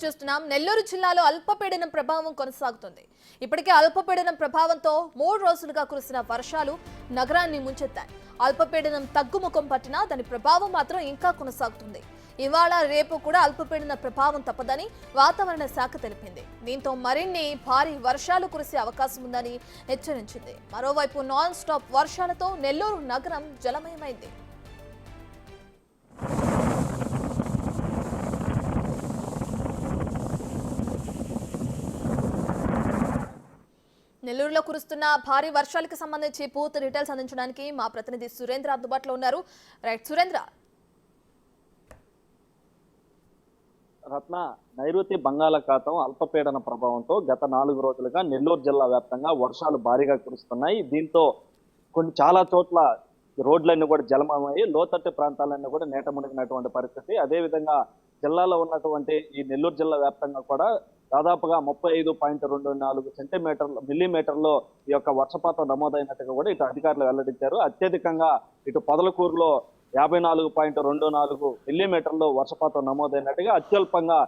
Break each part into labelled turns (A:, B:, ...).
A: చూస్తున్నాం. నెల్లూరు జిల్లాలో అల్పపీడనం ప్రభావం కొనసాగుతుంది. ఇప్పటికే అల్పపీడనం ప్రభావంతో 3 రోజులుగా కురిసిన వర్షాలు నగరాన్ని ముంచెత్తాయి. అల్పపీడనం తగ్గుముఖం పట్టినా దాని ప్రభావం మాత్రం ఇంకా కొనసాగుతుంది. ఇవాళ రేపు కూడా అల్పపీడన ప్రభావం తప్పదని వాతావరణ శాఖ తెలిపింది. దీంతో మరిన్ని భారీ వర్షాలు కురిసే అవకాశం ఉందని హెచ్చరించింది. మరోవైపు నాన్ స్టాప్ వర్షాలతో నెల్లూరు నగరం జలమయమైంది. నెల్లూరులో కురుస్తున్న భారీ వర్షాలకు సంబంధించి పూర్తి డీటెయిల్స్ అందించడానికి మా ప్రతినిధి సురేంద్ర అందుబాటులో ఉన్నారు. రైట్ సురేంద్ర.
B: రత్న, నైరుతి బంగాళాఖాతం అల్పపీడన ప్రభావంతో గత 4 రోజులుగా నెల్లూరు జిల్లా వ్యాప్తంగా వర్షాలు భారీగా కురుస్తున్నాయి. దీంతో చాలా చోట్ల రోడ్లన్నీ కూడా జలమయ్యి లోతట్టు ప్రాంతాలన్నీ కూడా నీట మునిగినటువంటి పరిస్థితి. అదేవిధంగా జిల్లాలో ఉన్నటువంటి ఈ నెల్లూరు జిల్లా వ్యాప్తంగా కూడా దాదాపుగా 35.24 మిల్లీమీటర్లు ఈ యొక్క వర్షపాతం నమోదైనట్టుగా కూడా ఇటు అధికారులు వెల్లడించారు. అత్యధికంగా ఇటు పొదలకూరులో 54.24 మిల్లీమీటర్లు వర్షపాతం నమోదైనట్టుగా, అత్యల్పంగా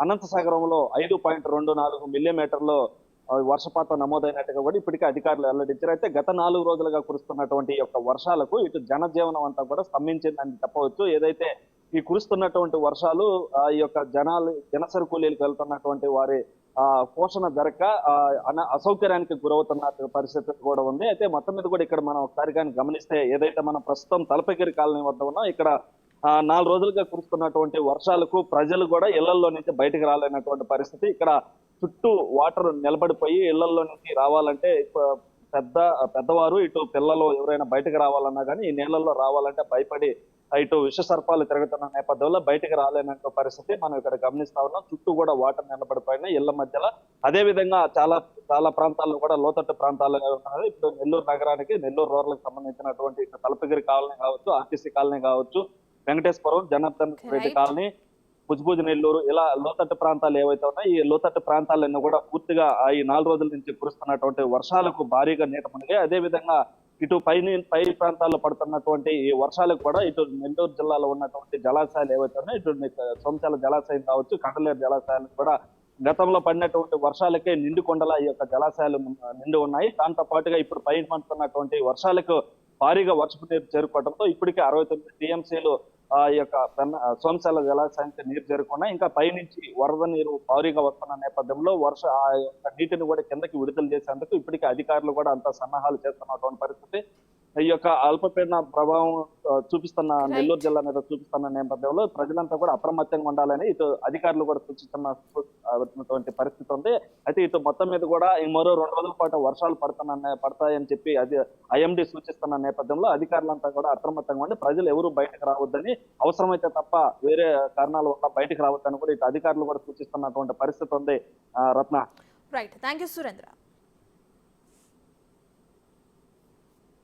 B: అనంతసాగరంలో 5.24 మిల్లీమీటర్లు వర్షపాతం నమోదైనట్టుగా కూడా ఇప్పటికే అధికారులు వెల్లడించారు. అయితే గత 4 రోజులుగా కురుస్తున్నటువంటి యొక్క వర్షాలకు ఇటు జనజీవనం అంతా కూడా స్తంభించిందని చెప్పవచ్చు. ఏదైతే ఈ కురుస్తున్నటువంటి వర్షాలు ఈ యొక్క జనసరి కూలీలకు వెళ్తున్నటువంటి వారి పోషణ జరగక అసౌకర్యానికి గురవుతున్న పరిస్థితి కూడా ఉంది. అయితే మొత్తం మీద కూడా ఇక్కడ మనం ఒకసారి కానీ గమనిస్తే, ఏదైతే మనం ప్రస్తుతం తలపగిరి కాలనీ వద్ద ఉన్నాం, ఇక్కడ 4 రోజులుగా కురుస్తున్నటువంటి వర్షాలకు ప్రజలు కూడా ఇళ్లలో నుంచి బయటకు రాలేనటువంటి పరిస్థితి. ఇక్కడ చుట్టూ వాటర్ నిలబడిపోయి ఇళ్లలో నుంచి రావాలంటే పెద్దవారు, ఇటు పిల్లలు ఎవరైనా బయటకు రావాలన్నా కానీ ఈ నీళ్ళల్లో రావాలంటే భయపడి ఇటు విష సర్పాలు తిరుగుతున్న నేపథ్యంలో బయటకు రాలేనంత పరిస్థితి మనం ఇక్కడ గమనిస్తా ఉన్నాం. చుట్టూ కూడా వాటర్ నిలబడిపోయినాయి ఇళ్ల మధ్యలో. అదే విధంగా చాలా ప్రాంతాల్లో కూడా లోతట్టు ప్రాంతాలుగా ఉన్నాయి. ఇప్పుడు నెల్లూరు నగరానికి, నెల్లూరు రూరల్కి సంబంధించినటువంటి తలపగిరి కాలనీ కావచ్చు, ఆర్టీసీ కాలనీ కావచ్చు, వెంకటేశ్వరం, జనార్దన్ రెడ్డి కాలనీ, భుజ్భుజ్ నెల్లూరు, ఇలా లోతట్టు ప్రాంతాలు ఏవైతే ఉన్నాయో ఈ లోతట్టు ప్రాంతాలన్నీ కూడా పూర్తిగా ఈ 4 రోజుల నుంచి కురుస్తున్నటువంటి వర్షాలకు భారీగా నీట మునిగాయి. అదే విధంగా ఇటు పై ప్రాంతాల్లో పడుతున్నటువంటి ఈ వర్షాలకు కూడా ఇటు నెల్లూరు జిల్లాలో ఉన్నటువంటి జలాశయాలు ఏవైతే ఉన్నాయో, ఇటు సోమశాల జలాశయం కావచ్చు, కండలేరు జలాశయాలు కూడా గతంలో పడినటువంటి వర్షాలకే నిండు కొండల ఈ యొక్క జలాశయాలు నిండి ఉన్నాయి. దాంతో పాటుగా ఇప్పుడు పై పడుతున్నటువంటి వర్షాలకు భారీగా వర్షపు నీరు చేరుకోవడంతో ఇప్పటికే 69 టీఎంసీలు ఈ యొక్క సోమశాల జలాశయానికి నీరు చేరుకున్నాయి. ఇంకా పైనుంచి వరద నీరు భారీగా వస్తున్న నేపథ్యంలో ఆ యొక్క నీటిని కూడా కిందకి విడుదల చేసేందుకు ఇప్పటికే అధికారులు కూడా అంతా సన్నాహాలు చేస్తున్నటువంటి పరిస్థితి. ఈ యొక్క అల్పపీడన ప్రభావం చూపిస్తున్న నెల్లూరు జిల్లా మీద చూపిస్తున్న నేపథ్యంలో ప్రజలంతా కూడా అప్రమత్తంగా ఉండాలని ఇటు అధికారులు కూడా సూచిస్తున్నటువంటి పరిస్థితి ఉంది. అయితే ఇటు మొత్తం మీద కూడా మరో 2 రోజుల పాటు వర్షాలు పడతాయని చెప్పి ఐఎండీ సూచిస్తున్న నేపథ్యంలో అధికారులంతా కూడా అప్రమత్తంగా ఉండి ప్రజలు ఎవరు బయటకు రావద్దని, అవసరమైతే తప్ప వేరే కారణాల వల్ల బయటకు రావద్దని కూడా ఇటు అధికారులు కూడా సూచిస్తున్నటువంటి పరిస్థితి ఉంది. Ratna.
A: Right, thank you Surendra.